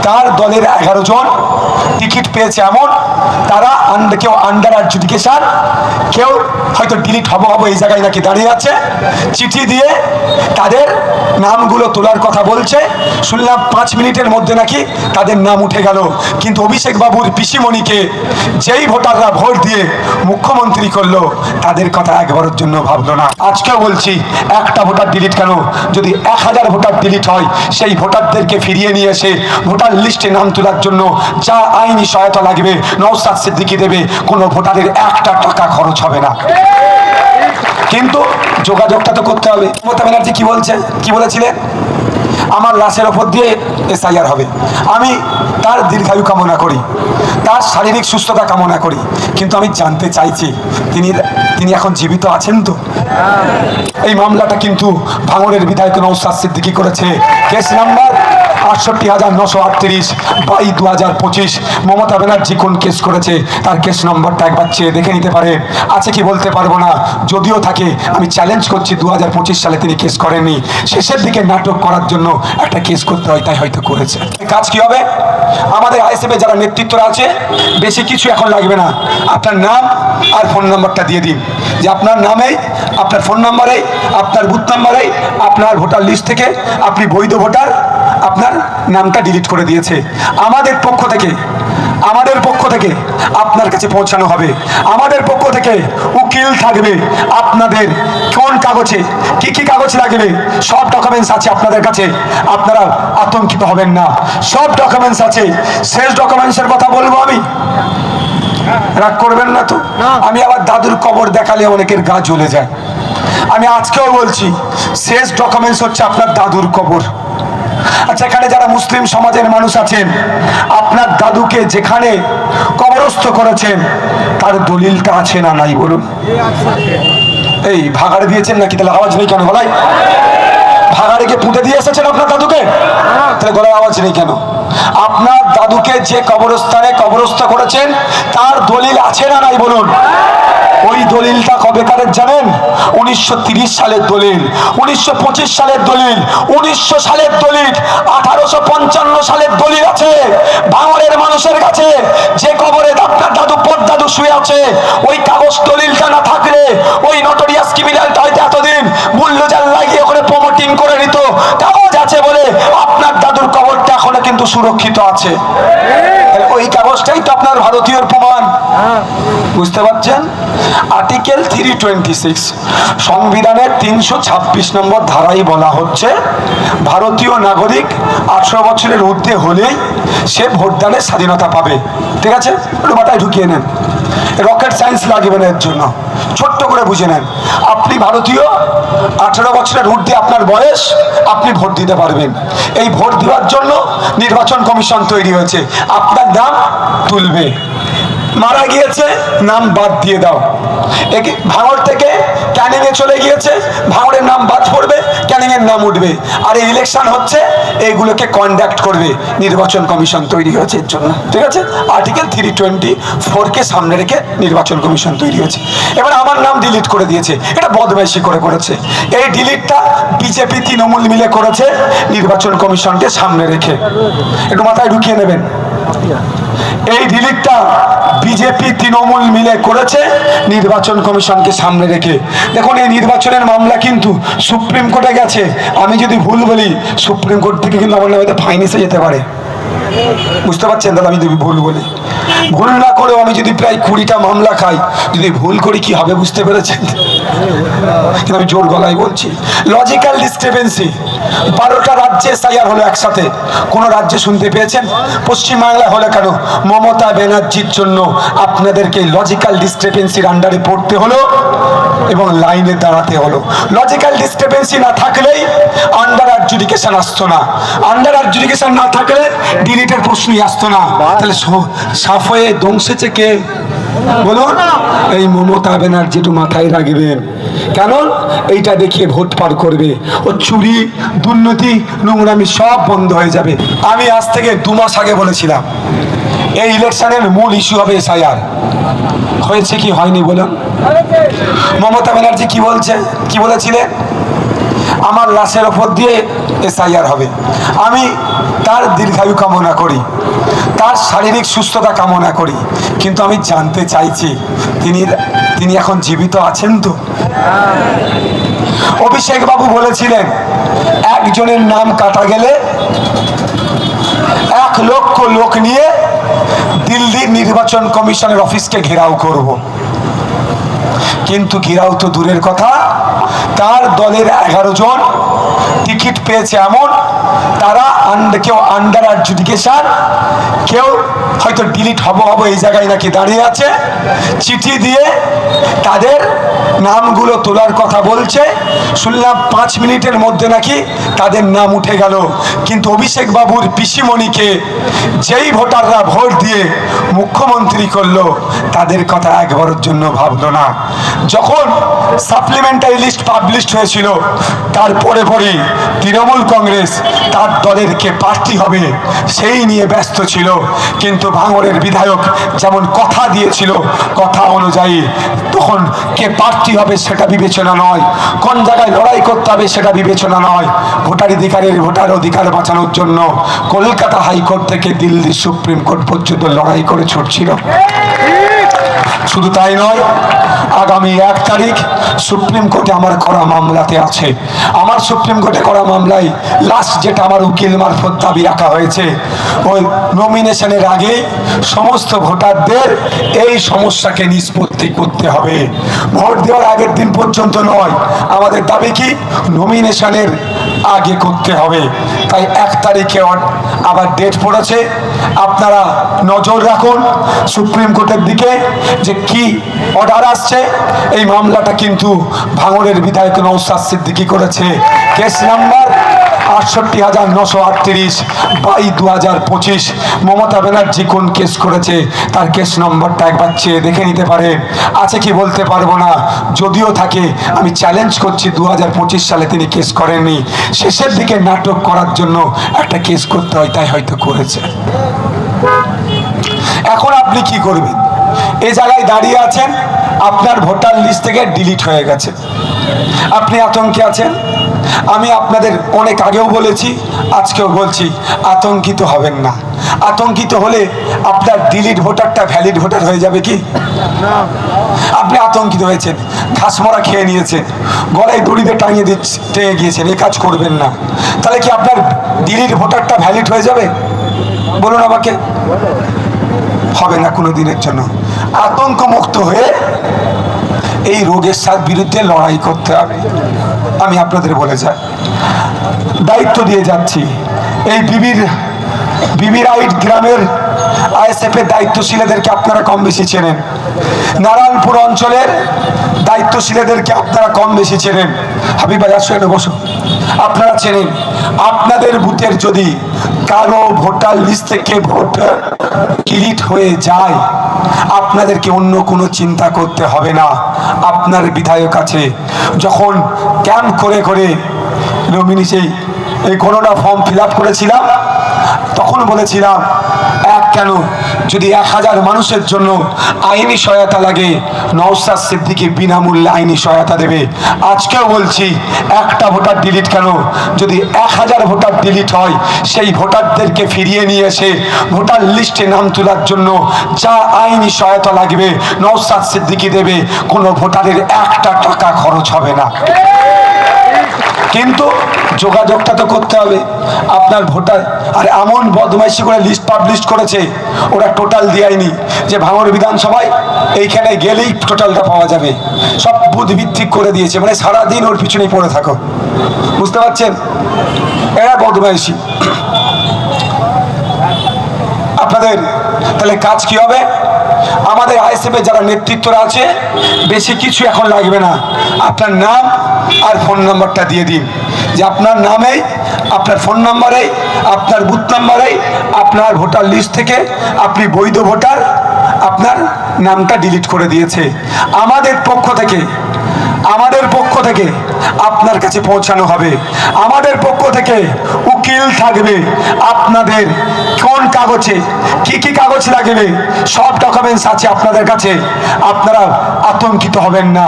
তার দলের 11 জন টিকিট পেয়েছে এমন, তারা কেউ আন্ডার অ্যাডজুডিকেশন, কেউ হয়তো ডিলিট হবো এই জায়গায় নাকি দাঁড়িয়ে আছে, চিঠি দিয়ে তাদের নামগুলো তোলার কথা বলছে। শুনলাম 5 মিনিটের মধ্যে নাকি তাদের নাম উঠে গেল। কিন্তু অভিষেক বাবুর পিসিমণিকে যেই ভোটাররা ভোট দিয়ে মুখ্যমন্ত্রী করলো, তাদের কথা একবারের জন্য ভাবলো না। আজকেও বলছি, একটা ভোটার ডিলিট কেন, যদি 1000 ভোটার ডিলিট হয়, সেই ভোটারদেরকে ফিরিয়ে নিয়ে এসে ভোটার লিস্টে নাম তোলার জন্য যা আইনি সহায়তা লাগবে নওশাদ সিদ্দিকী দেবে, কোনো ভোটারের 1 টাকা খরচ হবে না। কিন্তু যোগাযোগটা তো করতে হবে। মমতা ব্যানার্জি কি বলছেন, কি বলেছিলেন? আমার লাশের ওপর দিয়ে SIR হবে। আমি তার দীর্ঘায়ু কামনা করি, তার শারীরিক সুস্থতা কামনা করি, কিন্তু আমি জানতে চাইছি তিনি এখন জীবিত আছেন তো? এই মামলাটা কিন্তু ভাঙড়ের বিধায়ক নওশাদ সিদ্দিকী করেছে। Case number 68,938/2025। মমতা ব্যানার্জি কোন কেস করেছে তার কেস নম্বরটা একবার চেয়ে দেখে নিতে পারে। আছে কি বলতে পারবো না, যদিও থাকে আমি চ্যালেঞ্জ করছি 2025 সালে তিনি কেস করেননি। শেষের দিকে নাটক করার জন্য একটা কেস করতে হয়, তাই হয়তো করেছে। কাজ কি হবে? আমাদের আইএসএফে যারা নেতৃত্বরা আছে, বেশি কিছু এখন লাগবে না, আপনার নাম আর ফোন নাম্বারটা দিয়ে দিন, যে আপনার নামেই, আপনার ফোন নাম্বারেই, আপনার বুথ নাম্বারেই, আপনার ভোটার লিস্ট থেকে আপনি বৈধ ভোটার, আপনার নামটা ডিলিট করে দিয়েছে। আমাদের পক্ষ থেকে আপনার কাছে পৌঁছানো হবে। আমাদের পক্ষ থেকে উকিল থাকবে, আপনাদের কোন কাগজে কি কি কাগজ লাগবে সব ডকুমেন্টস আছে আপনাদের কাছে, আপনারা আতঙ্কিত হবেন না, সব ডকুমেন্টস আছে। শেষ ডকুমেন্টসের কথা বলবো আমি, রাগ করবেন না তো? আমি আবার দাদুর কবর দেখালে অনেকের গা জ্বলে যায়। আমি আজকেও বলছি, শেষ ডকুমেন্টস হচ্ছে আপনার দাদুর কবর। আচ্ছা, এখানে যারা মুসলিম সমাজের মানুষ আছেন, আপনার দাদুকে যেখানে কবরস্থ করেছেন তার দলিলটা আছে না নাই বলুন? এই ভাগাড়ে দিয়েছেন নাকি? তাহলে আওয়াজ নেই কেন গলায়? ভাগাড়ে গিয়ে পুঁতে দিয়ে এসেছেন আপনার দাদুকে, তাহলে গলায় আওয়াজ নেই কেন? আপনার দাদুকে যে কবরস্থানে কবরস্থ করেছেন তার দলিল আছে না নাই বলুন? ওই দলিলটা কবেকারের জানেন? 1930 সালের দলিল, 1925 সালের দলিল, 1900 সালের দলিল, 1855 সালের দলিল আছে ভাঙড়ের মানুষের কাছে। যে কবরে আপনার দাদু পরদাদু শুয়ে আছে, ওই কাগজ দলিলটা না থাকলে ওই নটোরিয়াস ক্রিমিনালটা হয়তো এতদিন বুল্ডোজার লাগিয়ে ওখানে প্রমোটিং করে নিত। কাগজ আছে বলে আপনার দাদুর কবরটা এখনো কিন্তু সুরক্ষিত আছে। ওই কাগজটাই তো আপনার ভারতীয় প্রমাণ, বুঝতে পারছেন? আর্টিকেল 326 সংবিধানের 326 নম্বর ধারায় বলা হচ্ছে, ভারতীয় নাগরিক 18 বছরের ঊর্ধ্বে হলেই সে ভোটদানের স্বাধীনতা পাবে। ঠিক আছে, একটু মাথায় ঢুকিয়ে নেন, রকেট সায়েন্স লাগবে না এর জন্য, ছোট্ট করে বুঝে নেন। আপনি ভারতীয়, 18 বছরের ঊর্ধ্বে আপনার বয়স, আপনি ভোট দিতে পারবেন। এই ভোট দেওয়ার জন্য নির্বাচন কমিশন তৈরি হয়েছে। আপনার নাম তুলবে, মারা গিয়েছে নাম বাদ দিয়ে দাও। ভাঙড় থেকে ক্যানিংয়ে চলে গিয়েছে, ভাঙড়ের নাম বাদ পড়বে, ক্যানিংয়ের নাম উঠবে। আর এই ইলেকশন হচ্ছে, এইগুলোকে কন্ডাক্ট করবে নির্বাচন কমিশন তৈরি হয়েছে এর জন্য। ঠিক আছে, আর্টিকেল 324-কে সামনে রেখে নির্বাচন কমিশন তৈরি হয়েছে। এবার আমার নাম ডিলিট করে দিয়েছে, এটা বদমাইশি করে করেছে। এই ডিলিটটা বিজেপি তৃণমূল মিলে করেছে নির্বাচন কমিশনকে সামনে রেখে, একটু মাথায় ঢুকিয়ে নেবেন। এই ডিলিটটা বিজেপি তৃণমূল মিলে করেছে নির্বাচন কমিশনকে সামনে রেখে। দেখুন, এই নির্বাচনের মামলা কিন্তু সুপ্রিম কোর্টে গেছে। আমি যদি ভুল বলি, সুপ্রিম কোর্ট থেকে কিন্তু আমার নামে ফাইন এসে যেতে পারে, বুঝতে পারছেন? দাদা, আমি যদি ভুল বলি, ভুল না করেও আমি যদি প্রায় 20টা মামলা খাই, যদি ভুল করি কি হবে বুঝতে পেরেছেন? কিন্তু আমি জোর গলায় বলছি, লজিক্যাল ডিসক্রিপেন্সি। 12টা রাজ্যে SIR হলো একসাথে, কোন রাজ্যে শুনতে পেয়েছেন? পশ্চিমবাংলা হলে কেন? মমতা ব্যানার্জির জন্য আপনাদেরকে লজিক্যাল ডিসক্রিপেন্সির আন্ডারে পড়তে হলো এবং লাইনে দাঁড়াতে হলো। লজিক্যাল ডিসক্রিপেন্সি না থাকলেই আন্ডার অ্যাডজুডিকেশন আসতো না, আন্ডার অ্যাডজুডিকেশন না থাকলে ডিলিটের প্রশ্নই আসতো না। তাহলে সাফ হয়ে দংশেছে কে বলুন? এই মমতা ব্যানার্জি, একটু মাথায় রাখবেন। কেন? এইটা দেখিয়ে ভোট পার করবে। ও চুরি, দুর্নীতি, নোংরামি সব বন্ধ হয়ে যাবে। আমি আজ থেকে 2 মাস আগে বলেছিলাম, এই ইলেকশনের মূল ইস্যু হবে SIR। হয়েছে কি হয়নি বলুন? মমতা ব্যানার্জি কি বলছে, কি বলেছিলেন? আমার লাশের ওপর দিয়ে SIR হবে। আমি তার দীর্ঘায়ু কামনা করি, তার শারীরিক সুস্থতা কামনা করি। কিন্তু আমি জানতে চাইছি তিনি এখন জীবিত আছেন তো? অভিষেক বাবু বলেছিলেন একজনের নাম কাটা গেলে 1 লক্ষ লোক নিয়ে দিল্লির নির্বাচন কমিশনের অফিসকে ঘেরাও করব। কিন্তু ঘেরাও তো দূরের কথা, তার দলের 11 জন টিকিট পেয়েছে এমন, তারা কেউ আন্ডার অ্যাডজুডিকেশন, কেউ হয়তো ডিলিট হব এই জায়গায় নাকি দাঁড়িয়ে আছে। চিঠি দিয়ে তাদের নামগুলো তোলার কথা বলছে, শুনলাম 5 মিনিটের মধ্যে নাকি তাদের নাম উঠে গেল। কিন্তু অভিষেক বাবুর পিসিমণিকে যেই ভোটাররা ভোট দিয়ে মুখ্যমন্ত্রী করলো, তাদের কথা একবারের জন্য ভাবলো না। যখন সাপ্লিমেন্টারি লিস্ট পাবলিশ হয়েছিল, তারপরে তৃণমূল কংগ্রেস তার দলের কে প্রার্থী হবে সেই নিয়ে ব্যস্ত ছিল। কিন্তু ভাঙড়ের বিধায়ক যেমন কথা দিয়েছিল, কথা অনুযায়ী তখন কে প্রার্থী হবে সেটা বিবেচনা নয়, কোন জায়গায় লড়াই করতে হবে সেটা বিবেচনা নয়, ভোটার অধিকার বাঁচানোর জন্য কলকাতা হাইকোর্ট থেকে দিল্লি সুপ্রিম কোর্ট পর্যন্ত লড়াই করে ছুটছিল। শুধু তাই নয়, আগামী 1 তারিখ সুপ্রিম কোর্টে আমার করা মামলাতে আছে। আমার সুপ্রিম কোর্টে করা মামলায় লাস্ট যেটা আমার উকিল মারফত দাবি রাখা হয়েছে, ওই নমিনেশনের আগে সমস্ত ভোটারদের এই সমস্যাকে নিষ্পত্তি করতে হবে। ভোট দেওয়ার আগের দিন পর্যন্ত নয়, আমাদের দাবি কি নমিনেশনের আগে করতে হবে। তাই 1 তারিখে আবার ডেট পড়েছে, আপনারা নজর রাখুন সুপ্রিম কোর্টের দিকে যে কি অর্ডার আসছে। এই মামলাটা কিন্তু ভাঙড়ের বিধায়ক নওশাদ সিদ্দিকী করেছে। Case number 68,938/2025। মমতা ব্যানার্জি কোন কেস করেছে তার কেস নম্বরটা একবার চেয়ে দেখে নিতে পারেন। আছে কি বলতে পারবো না, যদিও থাকে আমি চ্যালেঞ্জ করছি 2025 সালে তিনি কেস করেননি, শেষের দিকে নাটক করার জন্য একটা কেস করতে হয়, তাই হয়তো করেছে। এখন আপনি কি করবেন? এই জায়গায় দাঁড়িয়ে আছেন, আপনার ভোটার লিস্ট থেকে ডিলিট হয়ে গেছে, আপনি আতঙ্কে আছেন। আমি আপনাদের অনেক আগেও বলেছি, আজকেও বলছি, আতঙ্কিত হবেন না। আতঙ্কিত হলে আপনার ডিলিট ভোটারটা ভ্যালিড ভোটার হয়ে যাবে কি? আপনি আতঙ্কিত হয়েছেন, ঘাসমরা খেয়ে নিয়েছেন, গলায় দড়িতে টেনে গিয়েছেন, এ কাজ করবেন না। তাহলে কি আপনার ডিলিট ভোটারটা ভ্যালিড হয়ে যাবে? বলুন আমাকে। হবে না কোনো দিনের জন্য। আতঙ্ক মুক্ত হয়ে এই রোগের বিরুদ্ধে লড়াই করতে হবে। আমি আপনাদের বলে যাই, দায়িত্ব দিয়ে যাচ্ছি, এই বিবিরাইট গ্রামের আইএসএফ এর দায়িত্বশীলদেরকে আপনারা কম বেশি চেনেন, নারায়ণপুর অঞ্চলের দায়িত্বশীলদেরকে আপনারা কম বেশি চেনেন। হাবিব ভাই আসো, বসো। আপনারা চেনেন, আপনাদের বুথের যদি কারো ভোটার লিস্ট থেকে ভোটার ডিলিট হয়ে যায়, আপনাদেরকে অন্য কোনো চিন্তা করতে হবে না। আপনার বিধায়ক আছে। যখন ক্যাম্প করে নমিনেশন এই করোনা ফর্ম ফিল আপ করেছিলাম, তখন বলেছিলাম কেন যদি 1000 মানুষের জন্য আইনি সহায়তা লাগে, নওশাদ সিদ্দিকী বিনামূল্যে আইনি সহায়তা দেবে। আজকেও বলছি, একটা ভোটার ডিলিট কেন, যদি 1000 ভোটার ডিলিট হয়, সেই ভোটারদেরকে ফিরিয়ে নিয়ে এসে ভোটার লিস্টে নাম তোলার জন্য যা আইনি সহায়তা লাগবে নওশাদ সিদ্দিকী দেবে। কোনো ভোটারের 1 টাকা খরচ হবে না। কিন্তু যোগাযোগটা তো করতে হবে আপনার ভোটার। আর এমন বদমাইশি করে লিস্ট পাবলিশ করেছে, ওরা টোটাল দেয়নি যে ভাঙড় বিধানসভায় এইখানে গেলেই টোটালটা পাওয়া যাবে। সব বুথ ভিত্তিক করে দিয়েছে, মানে সারাদিন ওর পিছনেই পড়ে থাকো। বুঝতে পারছেন? এরা বদমাইশি। আপনাদের তাহলে কাজ কি হবে? আমাদের আইএসএফ এর যারা নেতৃত্বরা আছে, বেশি কিছু এখন লাগবে না, আপনার নাম আর ফোন নাম্বারটা দিয়ে দিন, যে আপনার নামেই, আপনার ফোন নাম্বারেই, আপনার বুথ নাম্বারেই, আপনার ভোটার লিস্ট থেকে আপনি বৈধ ভোটার, আপনার নামটা ডিলিট করে দিয়েছে। আমাদের পক্ষ থেকে আপনার কাছে পৌঁছানো হবে। আমাদের পক্ষ থেকে উকিল থাকবে। আপনাদের কোন কাগজে কি কি কাগজ লাগবে সব ডকুমেন্টস আছে আপনাদের কাছে, আপনারা আতঙ্কিত হবেন না।